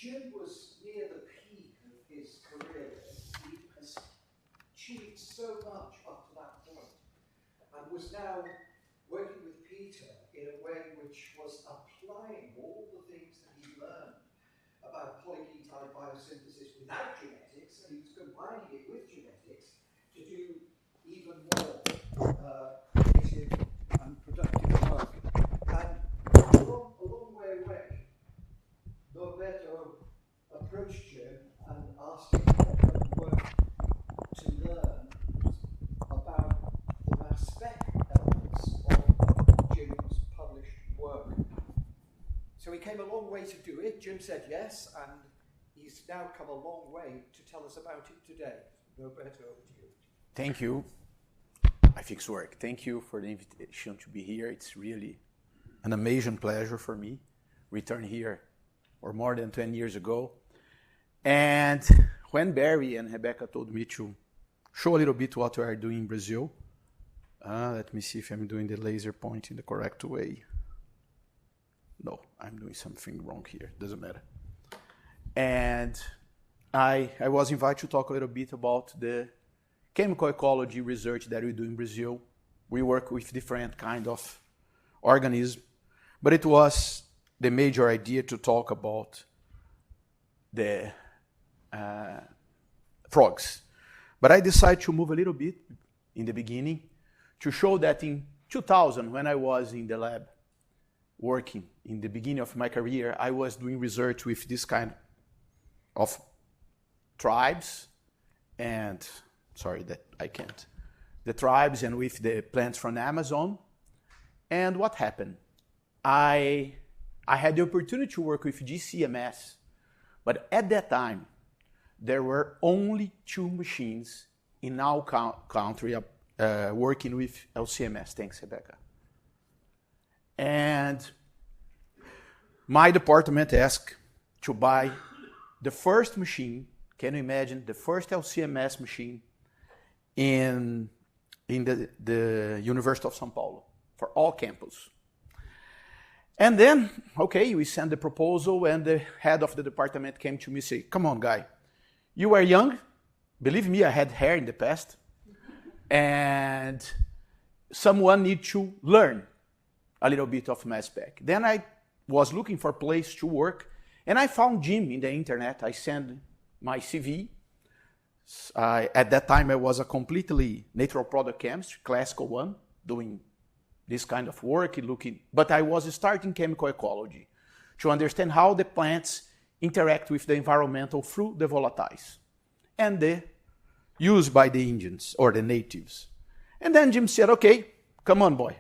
Jim was near the peak of his career. He has achieved so much up to that point and was now working with Peter in a way which was applying all the things that he learned about polyketide biosynthesis without genetics, and he was combining it with genetics to do even more creative and productive work. And a long way away, Norberto approached Jim and asked him to work to learn about the mass spec elements of Jim's published work. So he came a long way to do it. Jim said yes, and he's now come a long way to tell us about it today. Norberto, over to you. Thank you. I fix work. Thank you for the invitation to be here. It's really an amazing pleasure for me. Returned here more than 10 years ago. And when Barry and Rebecca told me to show a little bit what we are doing in Brazil, let me see if I'm doing the laser point in the correct way. No, I'm doing something wrong here. Doesn't matter. And I was invited to talk a little bit about the chemical ecology research that we do in Brazil. We work with different kind of organisms, but it was the major idea to talk about the frogs. But I decided to move a little bit in the beginning to show that in 2000, when I was in the lab working in the beginning of my career, I was doing research with this kind of tribes and, sorry that I can't, the tribes and with the plants from the Amazon. And what happened? I had the opportunity to work with GCMS, but at that time, there were only 2 machines in our country working with LCMS. Thanks, Rebecca. And my department asked to buy the first machine. Can you imagine the first LCMS machine in the University of São Paulo for all campus? And then, okay, we sent the proposal, and the head of the department came to me and said, "Come on, guy, you are young. Believe me, I had hair in the past. And someone needs to learn a little bit of mass spec." Then I was looking for a place to work, and I found Jim in the internet. I sent my CV. At that time, I was a completely natural product chemistry, classical one, doing this kind of work, but I was starting chemical ecology to understand how the plants interact with the environmental through the volatiles and the used by the Indians or the natives. And then Jim said, "Okay, come on, boy.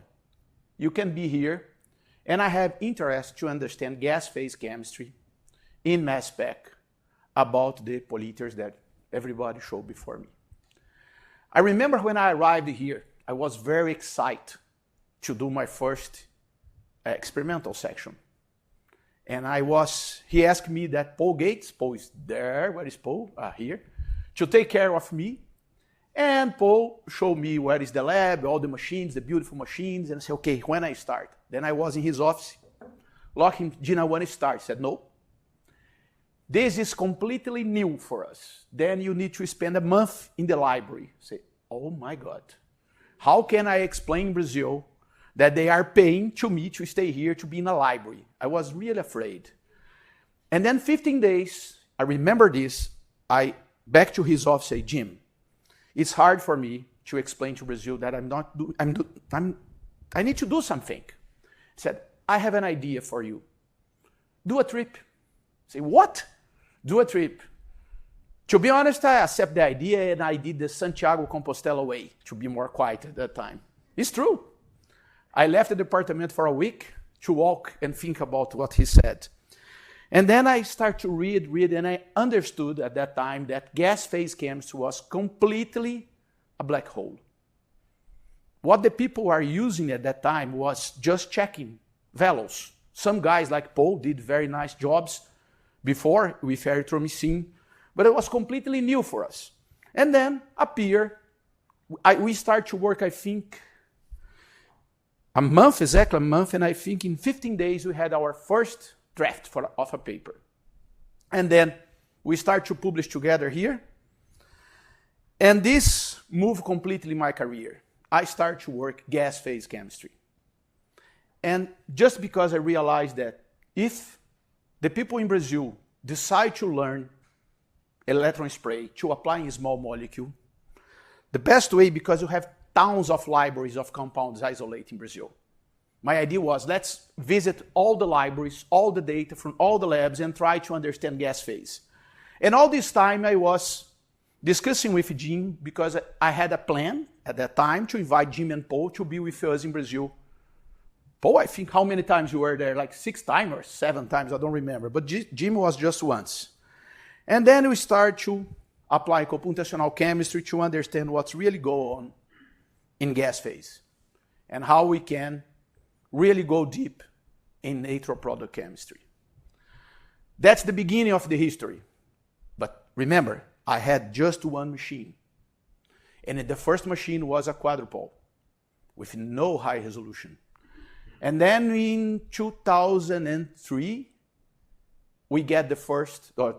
You can be here, and I have interest to understand gas phase chemistry in mass spec about the polluters that everybody showed before me." I remember when I arrived here, I was very excited to do my first experimental section. And he asked me that Paul Gates, Paul is there, where is Paul? Here, to take care of me. And Paul showed me where is the lab, all the machines, the beautiful machines, and I said, "Okay, when I start?" Then I was in his office, locking, "Gina, when I start?" He said, "No. This is completely new for us. Then you need to spend a month in the library." I say, "Oh my God. How can I explain in Brazil that they are paying to me to stay here, to be in a library?" I was really afraid. And then 15 days, I remember this, I back to his office, say, "Jim, it's hard for me to explain to Brazil that I need to do something." He said, "I have an idea for you. Do a trip." I say, "What? Do a trip?" To be honest, I accept the idea, and I did the Santiago Compostela way to be more quiet at that time. It's true. I left the department for a week to walk and think about what he said. And then I started to read, and I understood at that time that gas phase chemistry was completely a black hole. What the people are using at that time was just checking values. Some guys like Paul did very nice jobs before with erythromycin, but it was completely new for us. And then we start to work, I think, exactly a month, and I think in 15 days we had our first draft of a paper. And then we start to publish together here. And this moved completely my career. I start to work gas phase chemistry. And just because I realized that if the people in Brazil decide to learn electron spray to apply in small molecule, the best way, because you have tons of libraries of compounds isolate in Brazil. My idea was, let's visit all the libraries, all the data from all the labs, and try to understand gas phase. And all this time I was discussing with Jim, because I had a plan at that time to invite Jim and Paul to be with us in Brazil. Paul, I think how many times you were there? Like 6 times or 7 times, I don't remember. But Jim was just once. And then we start to apply computational chemistry to understand what's really going on in gas phase and how we can really go deep in natural product chemistry. That's the beginning of the history. But remember, I had just one machine. And the first machine was a quadrupole with no high resolution. And then in 2003, we get the first, or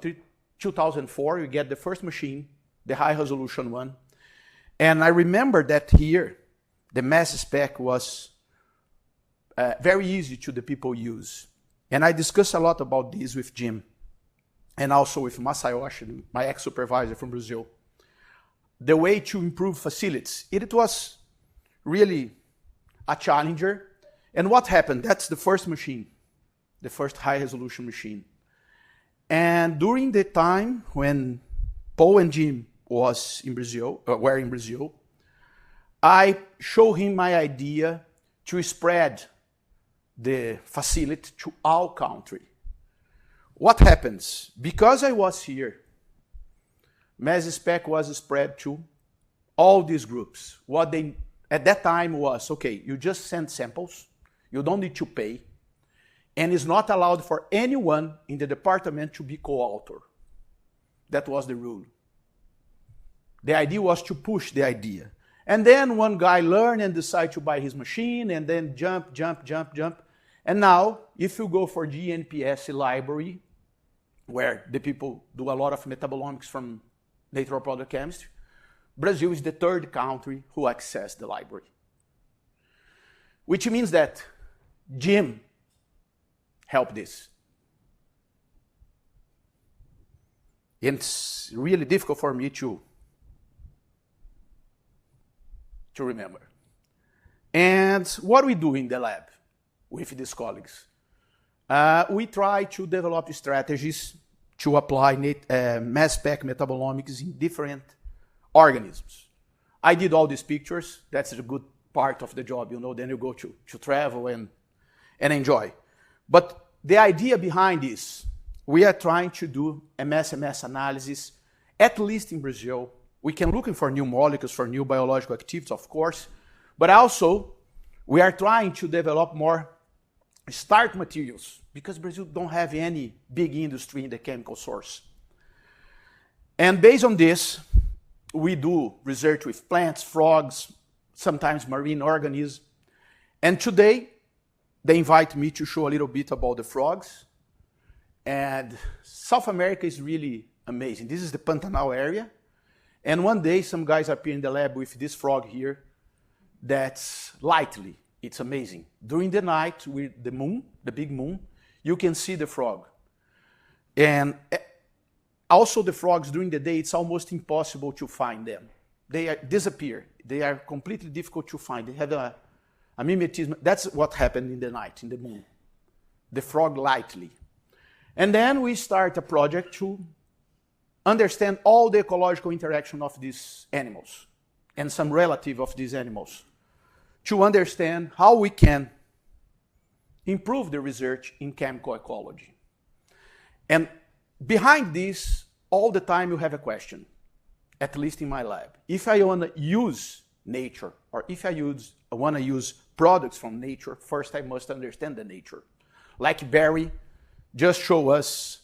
2004, we get the first machine, the high resolution one. And I remember that here, the mass spec was very easy to the people use. And I discussed a lot about this with Jim and also with Masayoshi, my ex-supervisor from Brazil. The way to improve facilities. It was really a challenger. And what happened? That's the first machine, the first high-resolution machine. And during the time when Paul and Jim were in Brazil, I showed him my idea to spread the facility to all country. What happens? Because I was here, mass spec was spread to all these groups. What they at that time was, okay, you just send samples, you don't need to pay, and it's not allowed for anyone in the department to be co-author. That was the rule. The idea was to push the idea. And then one guy learned and decided to buy his machine, and then jump. And now, if you go for GNPS library, where the people do a lot of metabolomics from natural product chemistry, Brazil is the 3rd country who access the library. Which means that Jim helped this. It's really difficult for me to remember. And what we do in the lab with these colleagues? We try to develop strategies to apply mass spec metabolomics in different organisms. I did all these pictures. That's a good part of the job, you know. Then you go to travel and enjoy. But the idea behind this, we are trying to do a mass analysis, at least in Brazil. We can look for new molecules, for new biological activities, of course. But also, we are trying to develop more start materials, because Brazil don't have any big industry in the chemical source. And based on this, we do research with plants, frogs, sometimes marine organisms. And today, they invite me to show a little bit about the frogs. And South America is really amazing. This is the Pantanal area. And one day, some guys appear in the lab with this frog here that's lightly. It's amazing. During the night, with the moon, the big moon, you can see the frog. And also the frogs during the day, it's almost impossible to find them. They disappear. They are completely difficult to find. They have a mimetism. That's what happened in the night, in the moon. The frog lightly. And then we start a project to understand all the ecological interaction of these animals and some relative of these animals, to understand how we can improve the research in chemical ecology. And behind this, all the time you have a question, at least in my lab. If I want to use nature, or if I want to use products from nature, first I must understand the nature. Like Barry just showed us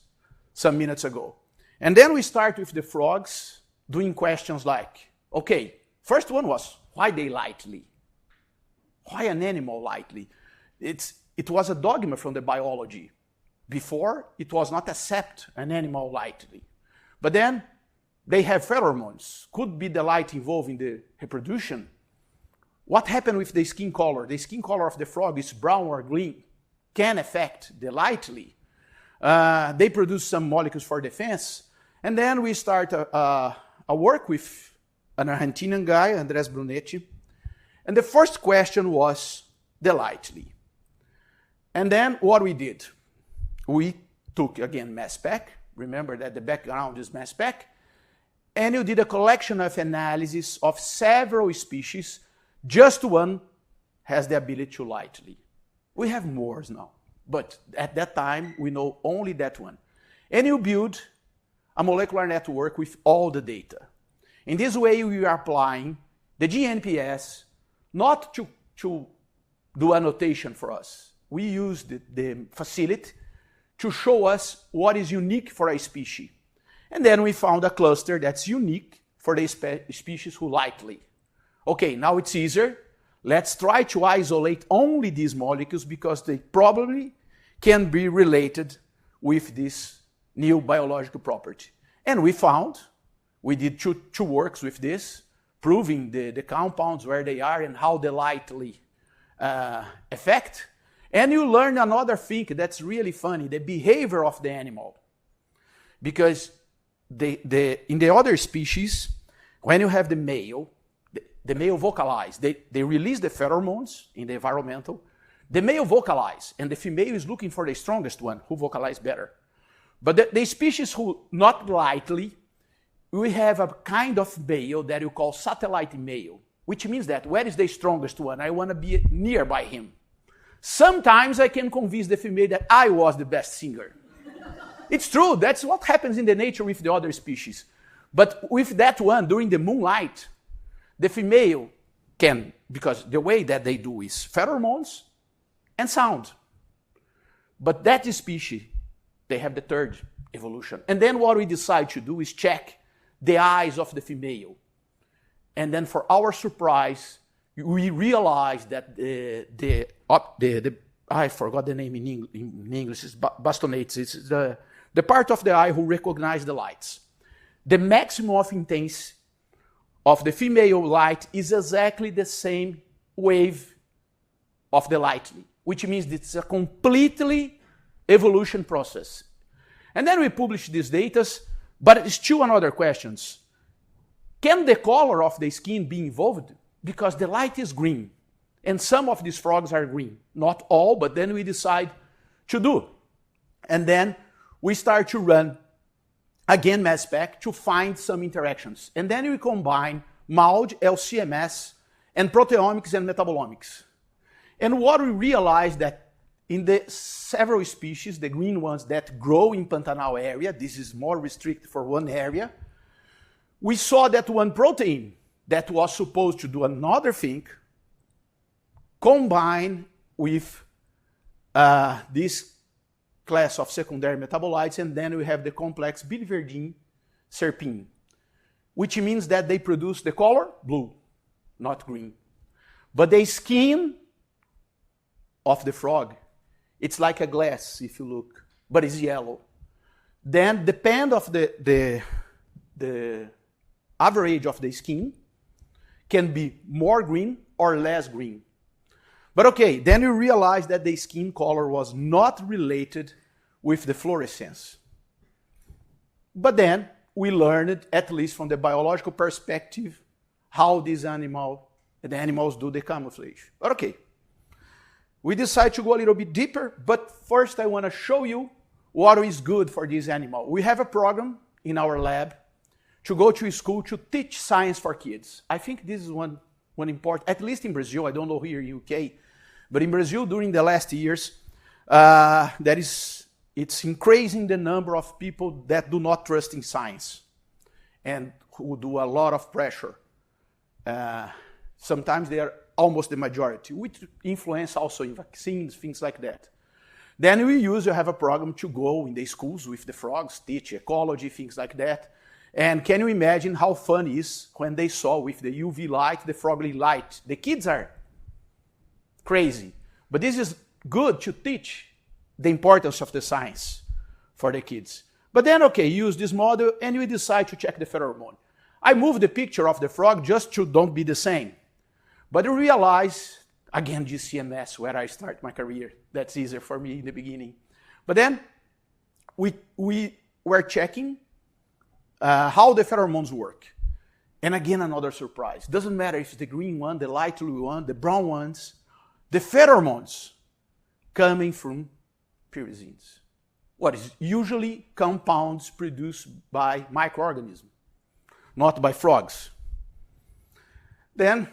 some minutes ago. And then we start with the frogs, doing questions like, okay, first one was, why they lightly? Why an animal lightly? It was a dogma from the biology. Before, it was not accept an animal lightly. But then, they have pheromones. Could be the light involved in the reproduction. What happened with the skin color? The skin color of the frog is brown or green. Can affect the lightly. They produce some molecules for defense. And then we start a work with an Argentinian guy, Andres Brunetti. And the first question was the lightly. And then what we did? We took, again, mass spec. Remember that the background is mass spec. And you did a collection of analysis of several species. Just one has the ability to lightly. We have more now. But at that time, we know only that one. And you build a molecular network with all the data. In this way, we are applying the GNPS not to do annotation for us. We use the facility to show us what is unique for a species. And then we found a cluster that's unique for the species who lightly. Okay, now it's easier. Let's try to isolate only these molecules because they probably can be related with this new biological property. And we did two works with this, proving the compounds, where they are and how they lightly affect. And you learn another thing that's really funny, the behavior of the animal. Because in the other species, when you have the male vocalize. They release the pheromones in the environmental. The male vocalize, and the female is looking for the strongest one who vocalize better. But the species who not lightly, we have a kind of male that you call satellite male, which means that where is the strongest one? I want to be nearby him. Sometimes I can convince the female that I was the best singer. It's true, that's what happens in the nature with the other species. But with that one, during the moonlight, the female can, because the way that they do is pheromones and sound. But that species, they have the third evolution. And then what we decide to do is check the eyes of the female. And then for our surprise, we realize that I forgot the name in English, it's bastonates. It's the part of the eye who recognize the lights. The maximum of intensity of the female light is exactly the same wave of the lightning, which means it's a completely evolution process. And then we publish these data, but it's still another questions. Can the color of the skin be involved? Because the light is green, and some of these frogs are green. Not all, but then we decide to do. And then we start to run again mass spec to find some interactions. And then we combine MALD, LCMS, and proteomics and metabolomics. And what we realized that in the several species, the green ones that grow in Pantanal area, this is more restricted for one area, we saw that one protein that was supposed to do another thing combined with this class of secondary metabolites, and then we have the complex biliverdin serpin, which means that they produce the color blue, not green. But the skin of the frog, it's like a glass if you look, but it's yellow. Then depend of the average of the skin can be more green or less green. But okay, then you realize that the skin color was not related with the fluorescence. But then we learned, at least from the biological perspective, how the animals do the camouflage. But okay, we decide to go a little bit deeper, but first I want to show you what is good for this animal. We have a program in our lab to go to school to teach science for kids. I think this is one important, at least in Brazil, I don't know here in UK, but in Brazil during the last years, it's increasing the number of people that do not trust in science and who do a lot of pressure. Sometimes they are almost the majority, which influence also in vaccines, things like that. Then we have a program to go in the schools with the frogs, teach ecology, things like that. And can you imagine how fun it is when they saw with the UV light, the frogly light? The kids are crazy. But this is good to teach the importance of the science for the kids. But then, okay, use this model, and we decide to check the pheromone. I moved the picture of the frog just to don't be the same. But I realize, again, GCMS, where I start my career. That's easier for me in the beginning. But then we were checking how the pheromones work. And again, another surprise. Doesn't matter if it's the green one, the light blue one, the brown ones. The pheromones coming from pyrazines. What is usually compounds produced by microorganisms, not by frogs. Then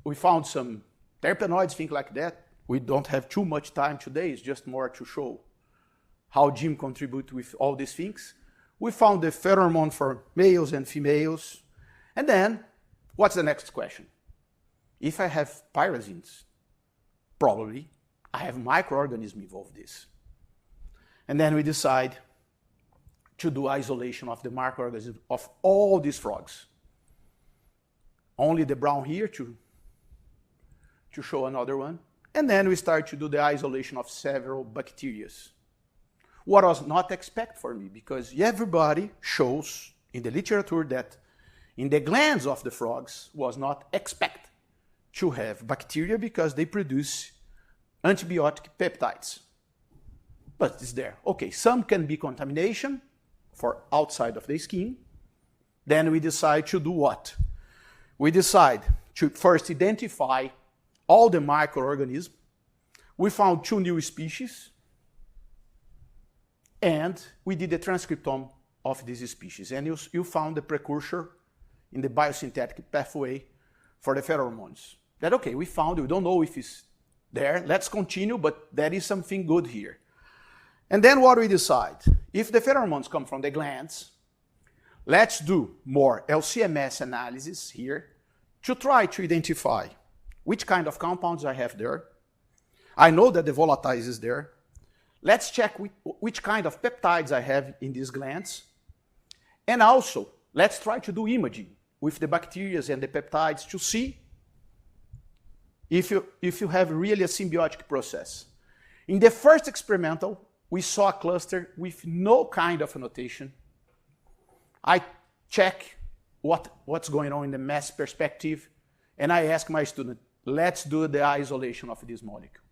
we found some terpenoids, things like that. We don't have too much time today. It's just more to show how Jim contributes with all these things. We found the pheromone for males and females. And then, what's the next question? If I have pyrazines, probably I have microorganisms involved in this. And then we decide to do isolation of the microorganisms of all these frogs. Only the brown here to show another one. And then we start to do the isolation of several bacteria. What was not expected for me, because everybody shows in the literature that in the glands of the frogs was not expected to have bacteria because they produce antibiotic peptides. But it's there. Okay, some can be contamination for outside of the skin. Then we decide to do what? We decide to first identify all the microorganisms. We found 2 new species, and we did the transcriptome of these species. And you found the precursor in the biosynthetic pathway for the pheromones. That, okay, we found it, we don't know if it's there, let's continue, but there is something good here. And then what we decide? If the pheromones come from the glands, let's do more LCMS analysis here to try to identify which kind of compounds I have there. I know that the volatiles is there. Let's check which kind of peptides I have in these glands. And also, let's try to do imaging with the bacteria and the peptides to see if you have really a symbiotic process. In the first experimental, we saw a cluster with no kind of annotation. I check what's going on in the mass perspective, and I ask my student, let's do the isolation of this molecule.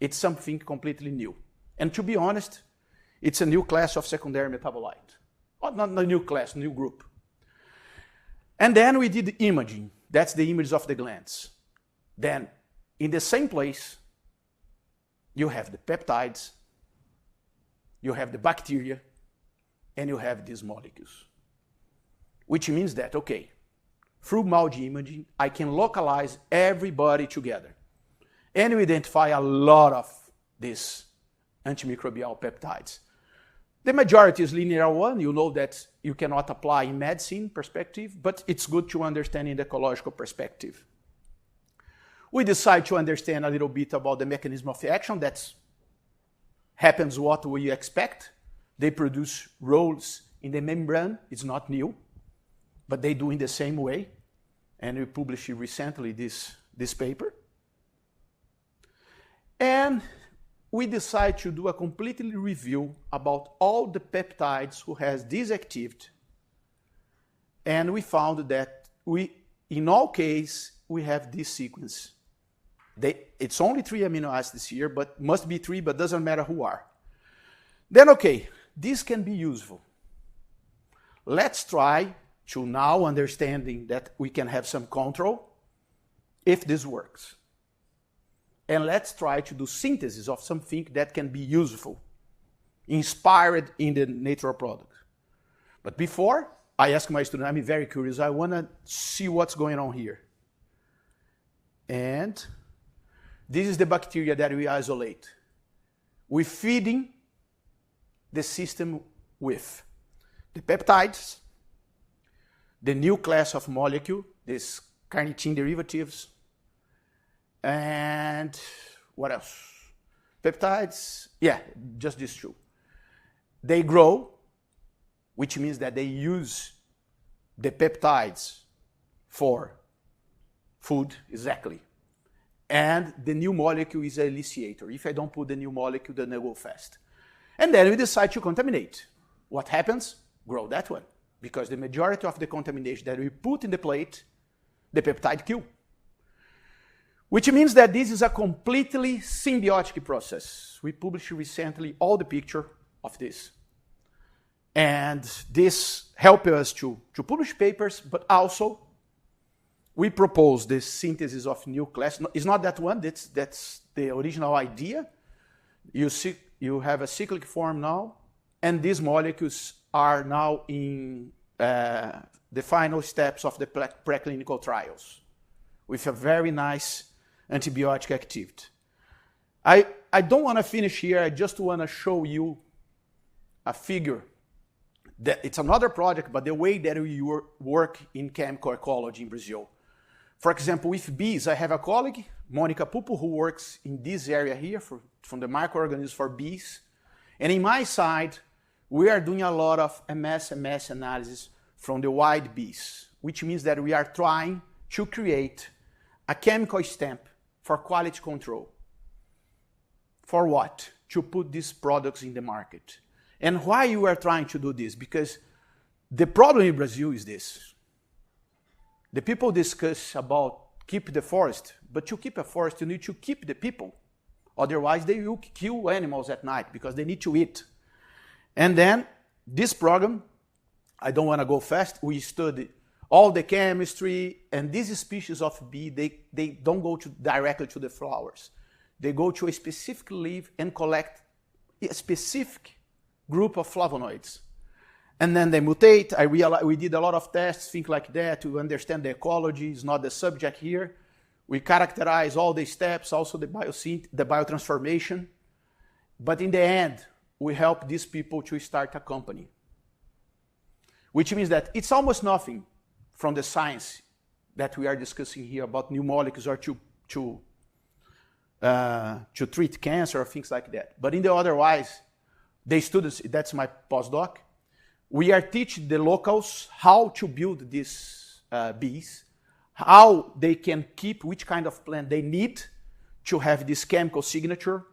It's something completely new. And to be honest, it's a new class of secondary metabolite. Or not a new class, new group. And then we did imaging. That's the image of the glands. Then, in the same place, you have the peptides, you have the bacteria, and you have these molecules. Which means that, okay, through multi-imaging, I can localize everybody together. And we identify a lot of these antimicrobial peptides. The majority is linear one. You know that you cannot apply in medicine perspective, but it's good to understand in the ecological perspective. We decide to understand a little bit about the mechanism of action. That happens what we expect. They produce roles in the membrane. It's not new, but they do in the same way. And we published recently this paper. And we decide to do a completely review about all the peptides who has this activity. And we found that in all cases, we have this sequence. It's only 3 amino acids here, but must be 3, but doesn't matter who are. Then, okay, this can be useful. Let's try to now understanding that we can have some control if this works. And let's try to do synthesis of something that can be useful, inspired in the natural product. But before, I ask my student, I'm very curious, I want to see what's going on here. And this is the bacteria that we isolate. We're feeding the system with the peptides, the new class of molecule, these carnitine derivatives, and what else? Peptides, yeah, just these 2. They grow, which means that they use the peptides for food, exactly. and the new molecule is an initiator. If I don't put the new molecule, then they go fast. And then we decide to contaminate. What happens? Grow that one. Because the majority of the contamination that we put in the plate, the peptide kill. Which means that this is a completely symbiotic process. We published recently all the picture of this. And this helped us to publish papers, but also we propose the synthesis of new class. It's not that one, that's the original idea. You have a cyclic form now, and these molecules are now in the final steps of the preclinical trials with a very nice antibiotic activity. I don't want to finish here, I just want to show you a figure. That it's another project, but the way that we work in chemical ecology in Brazil. For example, with bees, I have a colleague, Monica Pupo, who works in this area here from the microorganisms for bees. And in my side, we are doing a lot of MS analysis from the wild bees, which means that we are trying to create a chemical stamp for quality control. For what? To put these products in the market. And why you are trying to do this? Because the problem in Brazil is this. The people discuss about keep the forest, but to keep a forest, you need to keep the people. Otherwise, they will kill animals at night because they need to eat. And then this program, I don't want to go fast, we study all the chemistry, and these species of bee, they don't go directly to the flowers. They go to a specific leaf and collect a specific group of flavonoids. And then they mutate. I realized we did a lot of tests, things like that, to understand the ecology. It's not the subject here. We characterize all the steps, also the biotransformation. But in the end, we help these people to start a company. Which means that it's almost nothing from the science that we are discussing here about new molecules or to treat cancer or things like that. But in the otherwise, the students, that's my postdoc, we are teaching the locals how to build these bees, how they can keep, which kind of plant they need to have this chemical signature.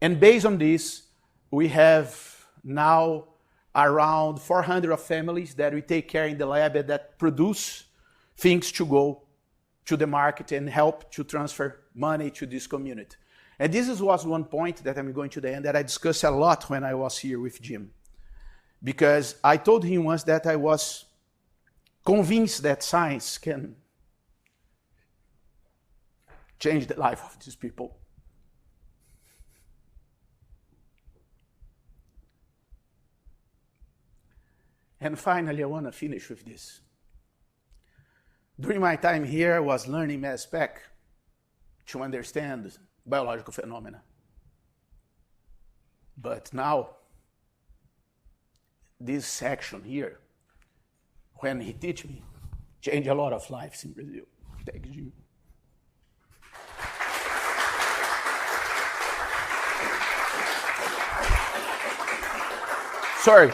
And based on this, we have now around 400 of families that we take care in the lab and that produce things to go to the market and help to transfer money to this community. And this was one point that I'm going to the end that I discussed a lot when I was here with Jim. Because I told him once that I was convinced that science can change the life of these people. And finally, I want to finish with this. During my time here, I was learning mass spec to understand biological phenomena. But now, this section here, when he teach me, changed a lot of lives in Brazil. Thank you. Sorry.